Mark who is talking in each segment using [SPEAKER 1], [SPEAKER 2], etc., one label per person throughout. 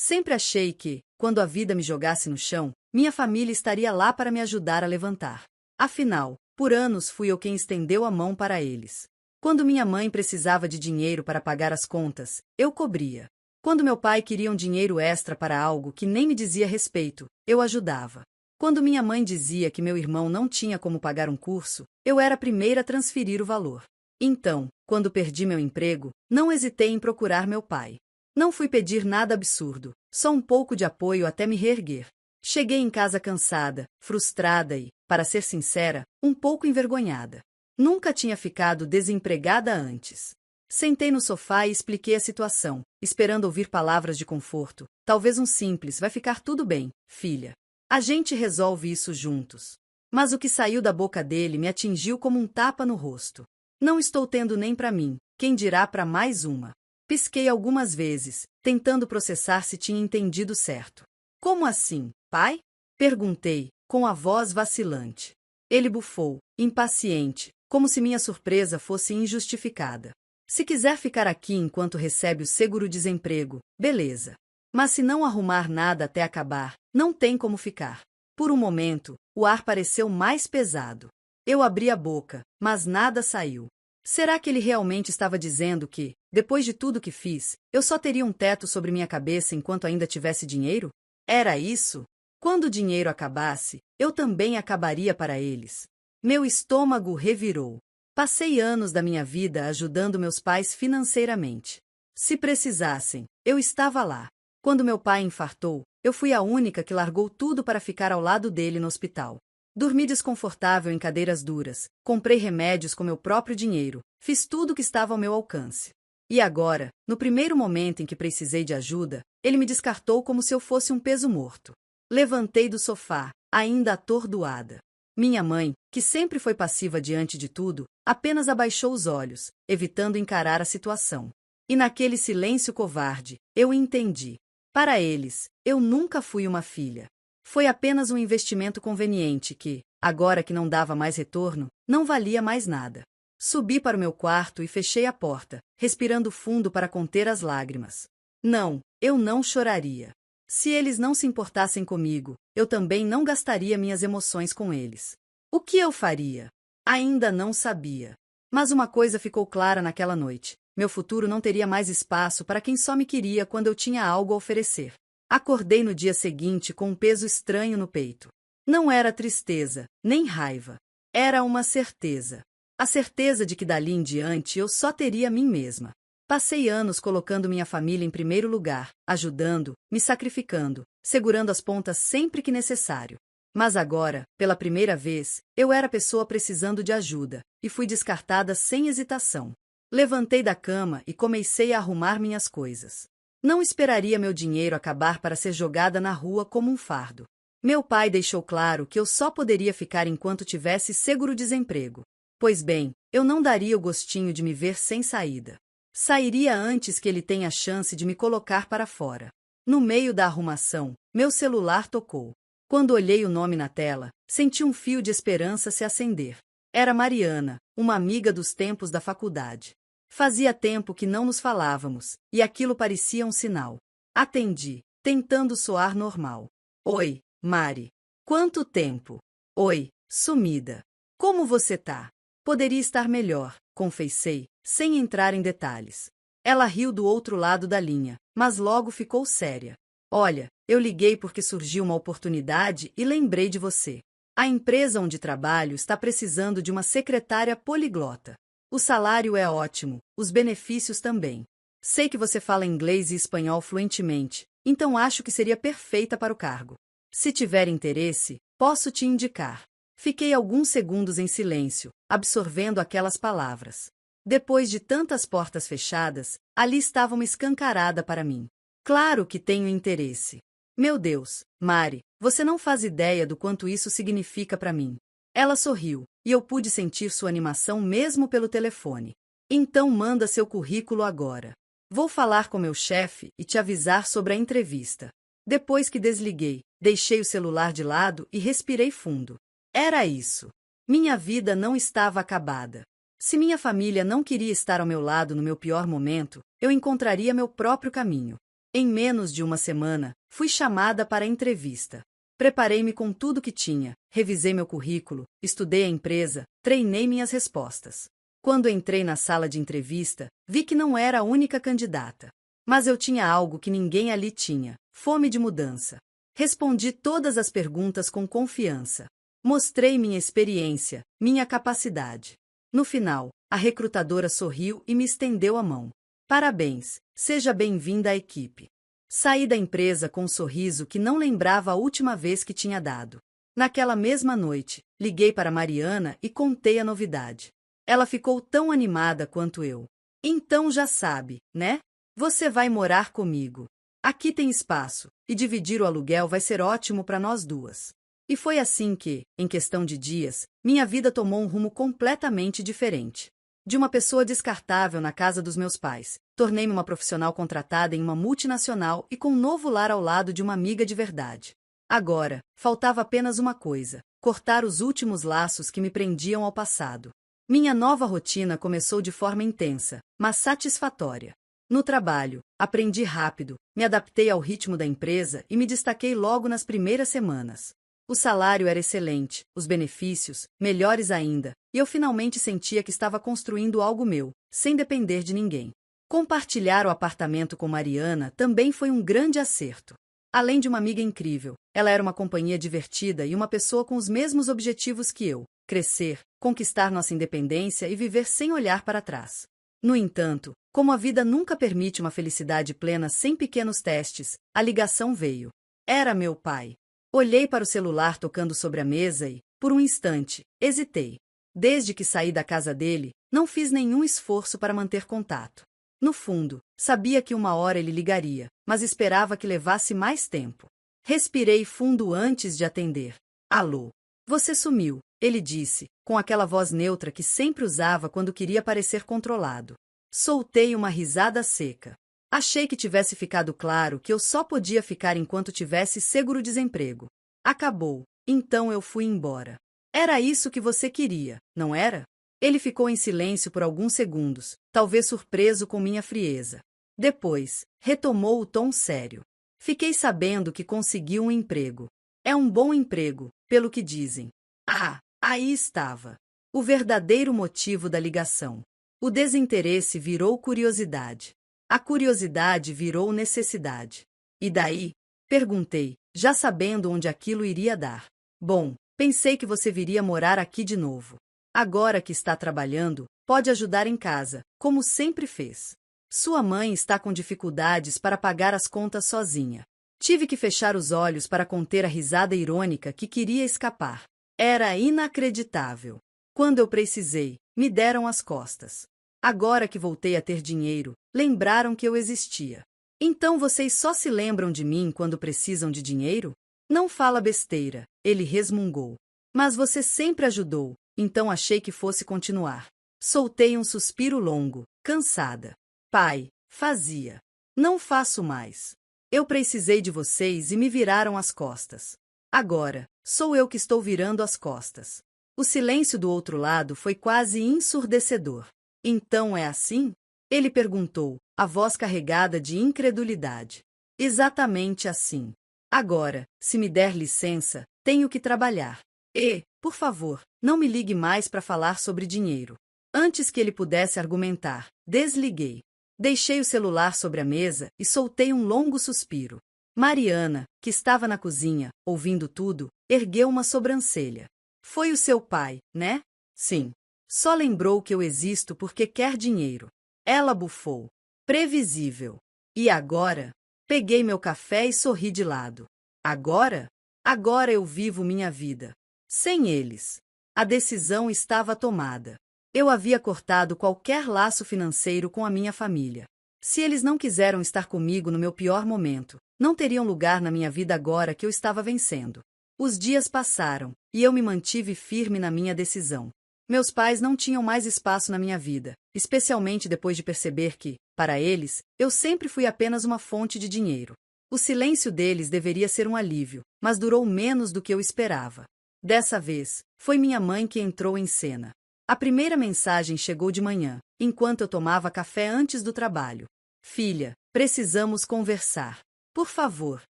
[SPEAKER 1] Sempre achei que, quando a vida me jogasse no chão, minha família estaria lá para me ajudar a levantar. Afinal, por anos fui eu quem estendeu a mão para eles. Quando minha mãe precisava de dinheiro para pagar as contas, eu cobria. Quando meu pai queria um dinheiro extra para algo que nem me dizia respeito, eu ajudava. Quando minha mãe dizia que meu irmão não tinha como pagar um curso, eu era a primeira a transferir o valor. Então, quando perdi meu emprego, não hesitei em procurar meu pai. Não fui pedir nada absurdo, só um pouco de apoio até me reerguer. Cheguei em casa cansada, frustrada e, para ser sincera, um pouco envergonhada. Nunca tinha ficado desempregada antes. Sentei no sofá e expliquei a situação, esperando ouvir palavras de conforto. Talvez um simples, vai ficar tudo bem, filha. A gente resolve isso juntos. Mas o que saiu da boca dele me atingiu como um tapa no rosto. Não estou tendo nem para mim, quem dirá para mais uma. Pisquei algumas vezes, tentando processar se tinha entendido certo. Como assim, pai? Perguntei, com a voz vacilante. Ele bufou, impaciente, como se minha surpresa fosse injustificada. Se quiser ficar aqui enquanto recebe o seguro-desemprego, beleza. Mas se não arrumar nada até acabar, não tem como ficar. Por um momento, o ar pareceu mais pesado. Eu abri a boca, mas nada saiu. Será que ele realmente estava dizendo que, depois de tudo que fiz, eu só teria um teto sobre minha cabeça enquanto ainda tivesse dinheiro? Era isso? Quando o dinheiro acabasse, eu também acabaria para eles. Meu estômago revirou. Passei anos da minha vida ajudando meus pais financeiramente. Se precisassem, eu estava lá. Quando meu pai infartou, eu fui a única que largou tudo para ficar ao lado dele no hospital. Dormi desconfortável em cadeiras duras, comprei remédios com meu próprio dinheiro, fiz tudo o que estava ao meu alcance. E agora, no primeiro momento em que precisei de ajuda, ele me descartou como se eu fosse um peso morto. Levantei do sofá, ainda atordoada. Minha mãe, que sempre foi passiva diante de tudo, apenas abaixou os olhos, evitando encarar a situação. E naquele silêncio covarde, eu entendi. Para eles, eu nunca fui uma filha. Foi apenas um investimento conveniente que, agora que não dava mais retorno, não valia mais nada. Subi para o meu quarto e fechei a porta, respirando fundo para conter as lágrimas. Não, eu não choraria. Se eles não se importassem comigo, eu também não gastaria minhas emoções com eles. O que eu faria? Ainda não sabia. Mas uma coisa ficou clara naquela noite. Meu futuro não teria mais espaço para quem só me queria quando eu tinha algo a oferecer. Acordei no dia seguinte com um peso estranho no peito. Não era tristeza, nem raiva. Era uma certeza. A certeza de que dali em diante eu só teria mim mesma. Passei anos colocando minha família em primeiro lugar, ajudando, me sacrificando, segurando as pontas sempre que necessário. Mas agora, pela primeira vez, eu era a pessoa precisando de ajuda, e fui descartada sem hesitação. Levantei da cama e comecei a arrumar minhas coisas. Não esperaria meu dinheiro acabar para ser jogada na rua como um fardo. Meu pai deixou claro que eu só poderia ficar enquanto tivesse seguro-desemprego. Pois bem, eu não daria o gostinho de me ver sem saída. Sairia antes que ele tenha a chance de me colocar para fora. No meio da arrumação, meu celular tocou. Quando olhei o nome na tela, senti um fio de esperança se acender. Era Mariana, uma amiga dos tempos da faculdade. Fazia tempo que não nos falávamos, e aquilo parecia um sinal. Atendi, tentando soar normal. Oi, Mari. Quanto tempo? Oi, sumida. Como você tá? Poderia estar melhor, confessei, sem entrar em detalhes. Ela riu do outro lado da linha, mas logo ficou séria. Olha, eu liguei porque surgiu uma oportunidade e lembrei de você. A empresa onde trabalho está precisando de uma secretária poliglota. O salário é ótimo, os benefícios também. Sei que você fala inglês e espanhol fluentemente, então acho que seria perfeita para o cargo. Se tiver interesse, posso te indicar. Fiquei alguns segundos em silêncio, absorvendo aquelas palavras. Depois de tantas portas fechadas, ali estava uma escancarada para mim. Claro que tenho interesse. Meu Deus, Mari, você não faz ideia do quanto isso significa para mim. Ela sorriu, e eu pude sentir sua animação mesmo pelo telefone. Então manda seu currículo agora. Vou falar com meu chefe e te avisar sobre a entrevista. Depois que desliguei, deixei o celular de lado e respirei fundo. Era isso. Minha vida não estava acabada. Se minha família não queria estar ao meu lado no meu pior momento, eu encontraria meu próprio caminho. Em menos de uma semana, fui chamada para a entrevista. Preparei-me com tudo que tinha, revisei meu currículo, estudei a empresa, treinei minhas respostas. Quando entrei na sala de entrevista, vi que não era a única candidata. Mas eu tinha algo que ninguém ali tinha: fome de mudança. Respondi todas as perguntas com confiança. Mostrei minha experiência, minha capacidade. No final, a recrutadora sorriu e me estendeu a mão. Parabéns, seja bem-vinda à equipe. Saí da empresa com um sorriso que não lembrava a última vez que tinha dado. Naquela mesma noite, liguei para Mariana e contei a novidade. Ela ficou tão animada quanto eu. Então já sabe, né? Você vai morar comigo. Aqui tem espaço, e dividir o aluguel vai ser ótimo para nós duas. E foi assim que, em questão de dias, minha vida tomou um rumo completamente diferente. De uma pessoa descartável na casa dos meus pais, tornei-me uma profissional contratada em uma multinacional e com um novo lar ao lado de uma amiga de verdade. Agora, faltava apenas uma coisa: cortar os últimos laços que me prendiam ao passado. Minha nova rotina começou de forma intensa, mas satisfatória. No trabalho, aprendi rápido, me adaptei ao ritmo da empresa e me destaquei logo nas primeiras semanas. O salário era excelente, os benefícios, melhores ainda, e eu finalmente sentia que estava construindo algo meu, sem depender de ninguém. Compartilhar o apartamento com Mariana também foi um grande acerto. Além de uma amiga incrível, ela era uma companhia divertida e uma pessoa com os mesmos objetivos que eu: crescer, conquistar nossa independência e viver sem olhar para trás. No entanto, como a vida nunca permite uma felicidade plena sem pequenos testes, a ligação veio. Era meu pai. Olhei para o celular tocando sobre a mesa e, por um instante, hesitei. Desde que saí da casa dele, não fiz nenhum esforço para manter contato. No fundo, sabia que uma hora ele ligaria, mas esperava que levasse mais tempo. Respirei fundo antes de atender. Alô? Você sumiu, ele disse, com aquela voz neutra que sempre usava quando queria parecer controlado. Soltei uma risada seca. Achei que tivesse ficado claro que eu só podia ficar enquanto tivesse seguro-desemprego. Acabou, então eu fui embora. Era isso que você queria, não era? Ele ficou em silêncio por alguns segundos, talvez surpreso com minha frieza. Depois, retomou o tom sério. Fiquei sabendo que conseguiu um emprego. É um bom emprego, pelo que dizem. Ah, aí estava. O verdadeiro motivo da ligação. O desinteresse virou curiosidade. A curiosidade virou necessidade. E daí? Perguntei, já sabendo onde aquilo iria dar. Bom, pensei que você viria morar aqui de novo. Agora que está trabalhando, pode ajudar em casa, como sempre fez. Sua mãe está com dificuldades para pagar as contas sozinha. Tive que fechar os olhos para conter a risada irônica que queria escapar. Era inacreditável. Quando eu precisei, me deram as costas. Agora que voltei a ter dinheiro, lembraram que eu existia. Então vocês só se lembram de mim quando precisam de dinheiro? Não fala besteira, ele resmungou. Mas você sempre ajudou, então achei que fosse continuar. Soltei um suspiro longo, cansada. Pai, fazia. Não faço mais. Eu precisei de vocês e me viraram as costas. Agora, sou eu que estou virando as costas. O silêncio do outro lado foi quase ensurdecedor. Então é assim? Ele perguntou, a voz carregada de incredulidade. Exatamente assim. Agora, se me der licença, tenho que trabalhar. E, por favor, não me ligue mais para falar sobre dinheiro. Antes que ele pudesse argumentar, desliguei. Deixei o celular sobre a mesa e soltei um longo suspiro. Mariana, que estava na cozinha, ouvindo tudo, ergueu uma sobrancelha. Foi o seu pai, né? Sim. Só lembrou que eu existo porque quer dinheiro. Ela bufou. Previsível. E agora? Peguei meu café e sorri de lado. Agora? Agora eu vivo minha vida. Sem eles. A decisão estava tomada. Eu havia cortado qualquer laço financeiro com a minha família. Se eles não quiseram estar comigo no meu pior momento, não teriam lugar na minha vida agora que eu estava vencendo. Os dias passaram, e eu me mantive firme na minha decisão. Meus pais não tinham mais espaço na minha vida, especialmente depois de perceber que, para eles, eu sempre fui apenas uma fonte de dinheiro. O silêncio deles deveria ser um alívio, mas durou menos do que eu esperava. Dessa vez, foi minha mãe que entrou em cena. A primeira mensagem chegou de manhã, enquanto eu tomava café antes do trabalho. Filha, precisamos conversar. Por favor,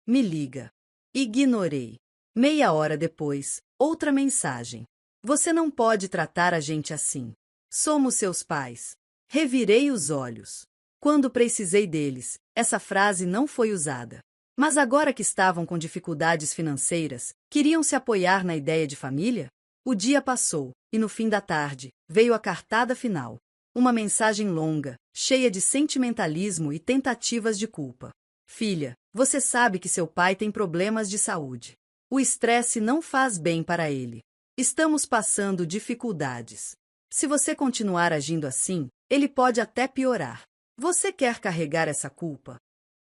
[SPEAKER 1] me liga. Ignorei. Meia hora depois, outra mensagem. Você não pode tratar a gente assim. Somos seus pais. Revirei os olhos. Quando precisei deles, essa frase não foi usada. Mas agora que estavam com dificuldades financeiras, queriam se apoiar na ideia de família? O dia passou, e no fim da tarde, veio a cartada final. Uma mensagem longa, cheia de sentimentalismo e tentativas de culpa. Filha, você sabe que seu pai tem problemas de saúde. O estresse não faz bem para ele. Estamos passando dificuldades. Se você continuar agindo assim, ele pode até piorar. Você quer carregar essa culpa?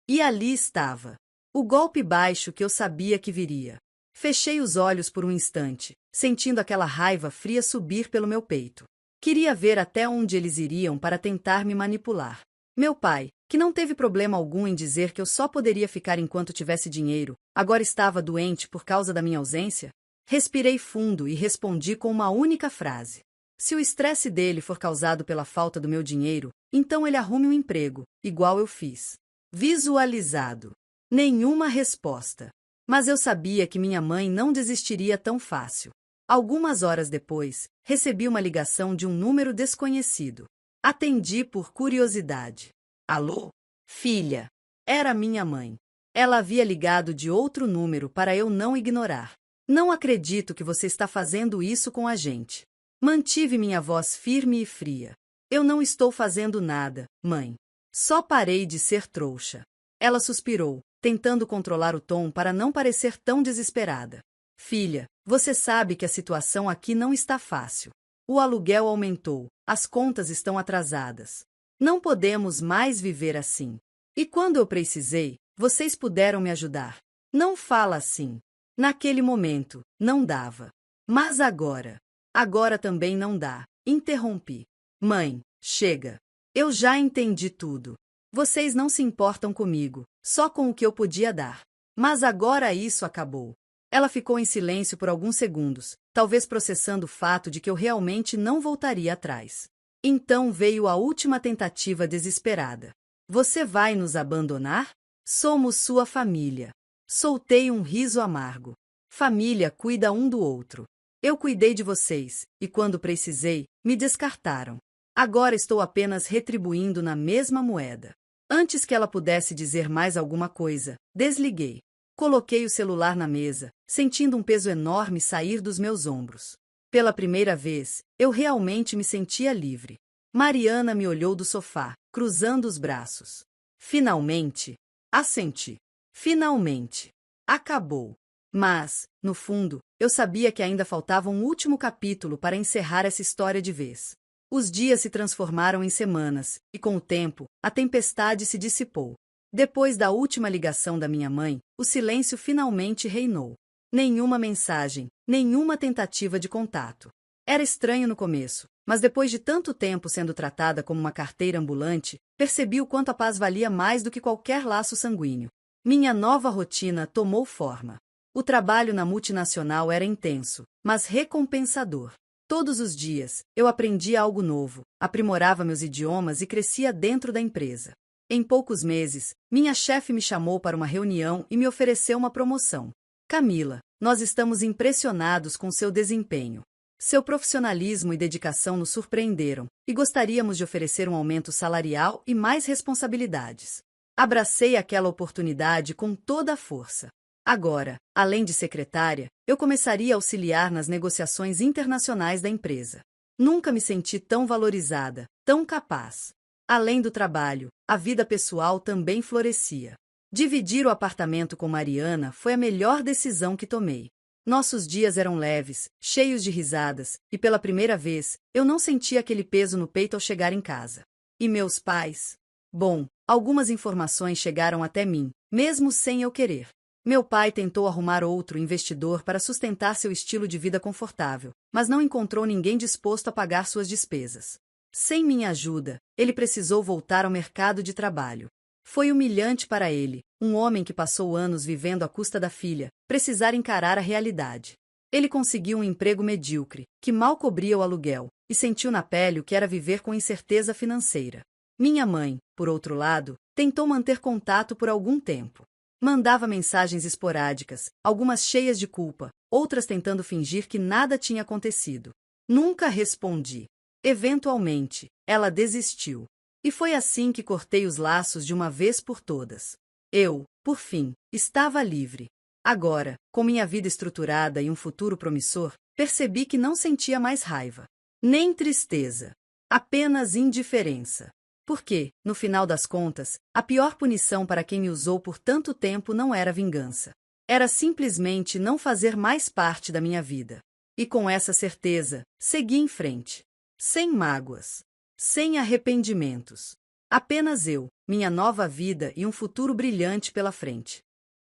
[SPEAKER 1] E ali estava. O golpe baixo que eu sabia que viria. Fechei os olhos por um instante, sentindo aquela raiva fria subir pelo meu peito. Queria ver até onde eles iriam para tentar me manipular. Meu pai, que não teve problema algum em dizer que eu só poderia ficar enquanto tivesse dinheiro, agora estava doente por causa da minha ausência? Respirei fundo e respondi com uma única frase. Se o estresse dele for causado pela falta do meu dinheiro, então ele arrume um emprego, igual eu fiz. Visualizado. Nenhuma resposta. Mas eu sabia que minha mãe não desistiria tão fácil. Algumas horas depois, recebi uma ligação de um número desconhecido. Atendi por curiosidade. Alô? Filha. Era minha mãe. Ela havia ligado de outro número para eu não ignorar. Não acredito que você está fazendo isso com a gente. Mantive minha voz firme e fria. Eu não estou fazendo nada, mãe. Só parei de ser trouxa. Ela suspirou, tentando controlar o tom para não parecer tão desesperada. Filha, você sabe que a situação aqui não está fácil. O aluguel aumentou, as contas estão atrasadas. Não podemos mais viver assim. E quando eu precisei, vocês puderam me ajudar. Não fala assim. Naquele momento, não dava. Mas agora. Agora também não dá. Interrompi. Mãe, chega. Eu já entendi tudo. Vocês não se importam comigo, só com o que eu podia dar. Mas agora isso acabou. Ela ficou em silêncio por alguns segundos, talvez processando o fato de que eu realmente não voltaria atrás. Então veio a última tentativa desesperada. Você vai nos abandonar? Somos sua família. Soltei um riso amargo. Família cuida um do outro. Eu cuidei de vocês, e quando precisei, me descartaram. Agora estou apenas retribuindo na mesma moeda. Antes que ela pudesse dizer mais alguma coisa, desliguei. Coloquei o celular na mesa, sentindo um peso enorme sair dos meus ombros. Pela primeira vez, eu realmente me sentia livre. Mariana me olhou do sofá, cruzando os braços. Finalmente, assenti. Finalmente. Acabou. Mas, no fundo, eu sabia que ainda faltava um último capítulo para encerrar essa história de vez. Os dias se transformaram em semanas, e com o tempo, a tempestade se dissipou. Depois da última ligação da minha mãe, o silêncio finalmente reinou. Nenhuma mensagem, nenhuma tentativa de contato. Era estranho no começo, mas depois de tanto tempo sendo tratada como uma carteira ambulante, percebi o quanto a paz valia mais do que qualquer laço sanguíneo. Minha nova rotina tomou forma. O trabalho na multinacional era intenso, mas recompensador. Todos os dias, eu aprendia algo novo, aprimorava meus idiomas e crescia dentro da empresa. Em poucos meses, minha chefe me chamou para uma reunião e me ofereceu uma promoção. Camila, nós estamos impressionados com seu desempenho. Seu profissionalismo e dedicação nos surpreenderam, e gostaríamos de oferecer um aumento salarial e mais responsabilidades. Abracei aquela oportunidade com toda a força. Agora, além de secretária, eu começaria a auxiliar nas negociações internacionais da empresa. Nunca me senti tão valorizada, tão capaz. Além do trabalho, a vida pessoal também florescia. Dividir o apartamento com Mariana foi a melhor decisão que tomei. Nossos dias eram leves, cheios de risadas, e pela primeira vez, eu não sentia aquele peso no peito ao chegar em casa. E meus pais? Bom, algumas informações chegaram até mim, mesmo sem eu querer. Meu pai tentou arrumar outro investidor para sustentar seu estilo de vida confortável, mas não encontrou ninguém disposto a pagar suas despesas. Sem minha ajuda, ele precisou voltar ao mercado de trabalho. Foi humilhante para ele, um homem que passou anos vivendo à custa da filha, precisar encarar a realidade. Ele conseguiu um emprego medíocre, que mal cobria o aluguel, e sentiu na pele o que era viver com incerteza financeira. Minha mãe, por outro lado, Tentou manter contato por algum tempo. Mandava mensagens esporádicas, algumas cheias de culpa, outras tentando fingir que nada tinha acontecido. Nunca respondi. Eventualmente, ela desistiu. E foi assim que cortei os laços de uma vez por todas. Eu, por fim, estava livre. Agora, com minha vida estruturada e um futuro promissor, percebi que não sentia mais raiva. Nem tristeza. Apenas indiferença. Porque, no final das contas, a pior punição para quem me usou por tanto tempo não era vingança. Era simplesmente não fazer mais parte da minha vida. E com essa certeza, segui em frente. Sem mágoas. Sem arrependimentos. Apenas eu, minha nova vida e um futuro brilhante pela frente.